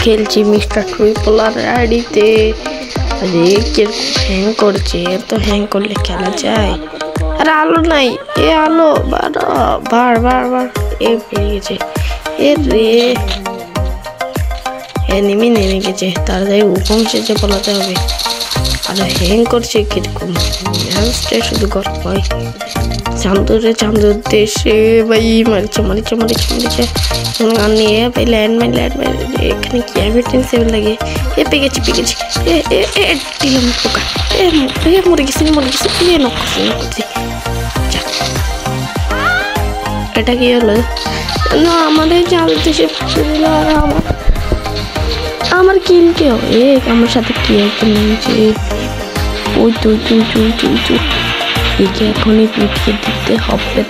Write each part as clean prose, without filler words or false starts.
খেলছি mister Tripler আইডিতে। আরে কিরকম হ্যাং করছে, এত হ্যাং করলে খেলা যায়? আরে আলো নাই, এ আলো বার এ পেয়ে গেছে। এ রে এনিমি নেমে গেছে, তাড়াতাড়ি উপম শেষে পালাতে হবে। আরে হ্যাং করছে কিরকম, ম্যাচটা শুধু গল্প হয়। চান্দুর দেশে ভাই মারিছে গান নিয়ে ভাই ল্যান্ডমাইন এখানে কি এভিটেন সেভেন লাগে। এ পেয়ে গেছি দিলাম পোকা। মরে গেছি নক করছি। এটা কি হলো? না আমাদের চাঁদের দেশে দিল। আর আমার কিল কেউ আমার সাথে কি একটা নামছে। ওই তুই একে এখনই পিঠে দিতে হবে।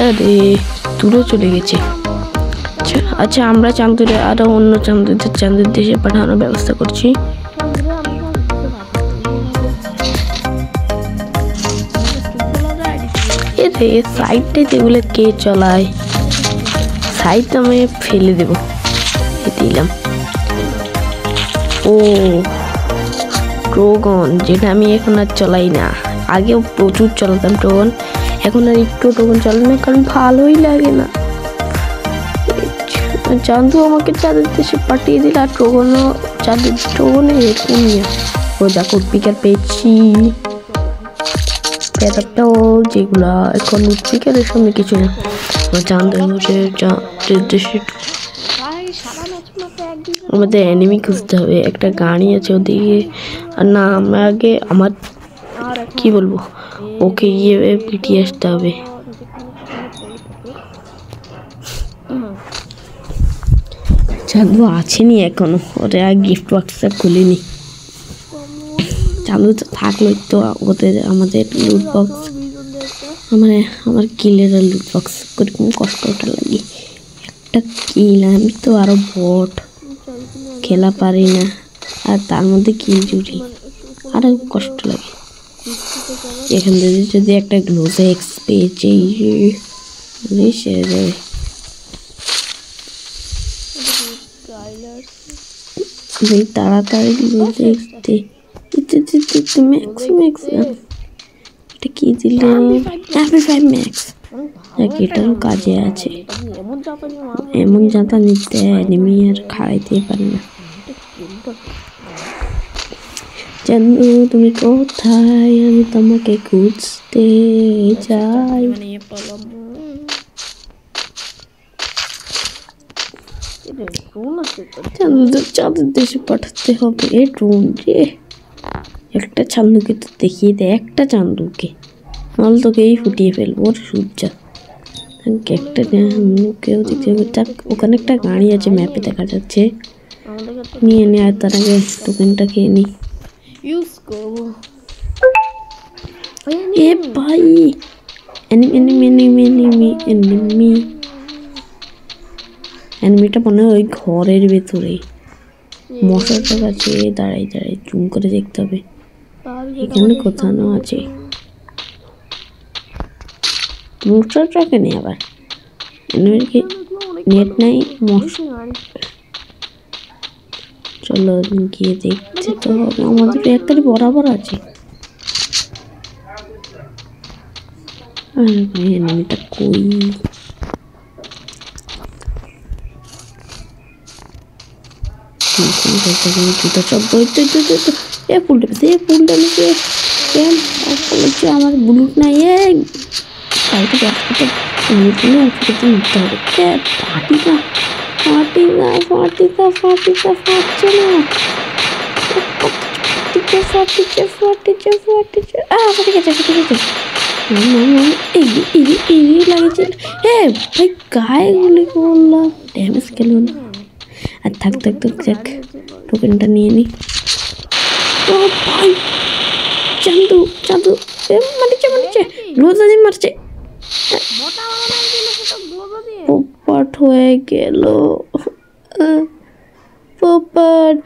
আরে দূরে চলে গেছে। আচ্ছা আমরা চাঁদুরে আরো অন্য চাঁদের দেশে পাঠানোর ব্যবস্থা করছি। এরে সাইডটা যেগুলো কে চলায়, সাইডটা আমি ফেলে দেবো। দিলাম ও ড্রাগন, যেটা আমি এখন আর চলাই না। আগেও প্রচুর চালাতাম ড্রাগন, এখন আর একটু ড্রাগন চালাই না, কারণ ভালোই লাগে না। চান্দু আমাকে চাঁদের দেশে পাঠিয়ে দিল, আর ড্রাগনও ড্রাগনে এরকম নিয়ে ও দেখো পিকার পেয়েছি। যেগুলা এখন পিকারের সামনে কিছু না। চাঁদের দেশে আমাদের এনিমি খুঁজতে হবে। একটা গাড়ি আছে ওদিকে, আর না আমরা আগে আমার কি বলবো ওকে গিয়ে পিটিয়ে আসতে হবে। চাঁদু আছেনি এখনো, ওরা গিফট বক্সটা খুলিনি। চাঁদু তো থাকলোই তো ওদের আমাদের লুট বক্স, মানে আমার কিলের লুট বক্স কিরকম কষ্টটা লাগে। একটা কিল, আমি তো আরো বট খেলা পারি না, আর তার মধ্যে কিল চুরি, আরো কষ্ট লাগে। এখান থেকে যদি একটা গ্লোভেক্স পেয়েছে সেরে যাবে। তাড়াতাড়ি গ্লোভেক্স দে। এটা কি দিলে? ম্যাক্স, এটারও কাজে আছে। এমন জাতা নিতে এনিমি আর খাড়াইতে পারে না। চান্দু তুমি কোথায়? আমি তোমাকে খুঁজতে যাই। চাঁদের দেশে পাঠাতে হবে এই ড্রোন রে। একটা চান্দুকে তো দেখিয়ে দেয়, একটা চান্দুকে, নাহলে তোকেই ফুটিয়ে ফেলবো। ওর সূর্যা একটা কেউ দেখতে হবে। ওখানে একটা গাড়ি আছে, ম্যাপে দেখা যাচ্ছে। নিয়ে নে, আর তার আগে টোকেনটা খেয়ে নি। এ ভাই এনিমিটা মনে হয় ওই ঘরের ভেতরে মশাটার কাছে। দাঁড়াই জুম করে দেখতে হবে এখানে কোথাও আছে। মশাটাকে নেই আবার, নেট নাই। চলো গিয়ে দেখতে তো হবে, আমাদের একটা বরাবর আছে। এনিমিটা কই? আমার বুলুট নাই। নিতে হবে। গায়ে গুলি করলাম, ড্যামেজ খেলো না। আর থাক যাক, টোকেনটা নিয়ে নি। ও ভাই চান্দু মারছে গ্লোজাদি মারছে। পোপট হয়ে গেল পোপট।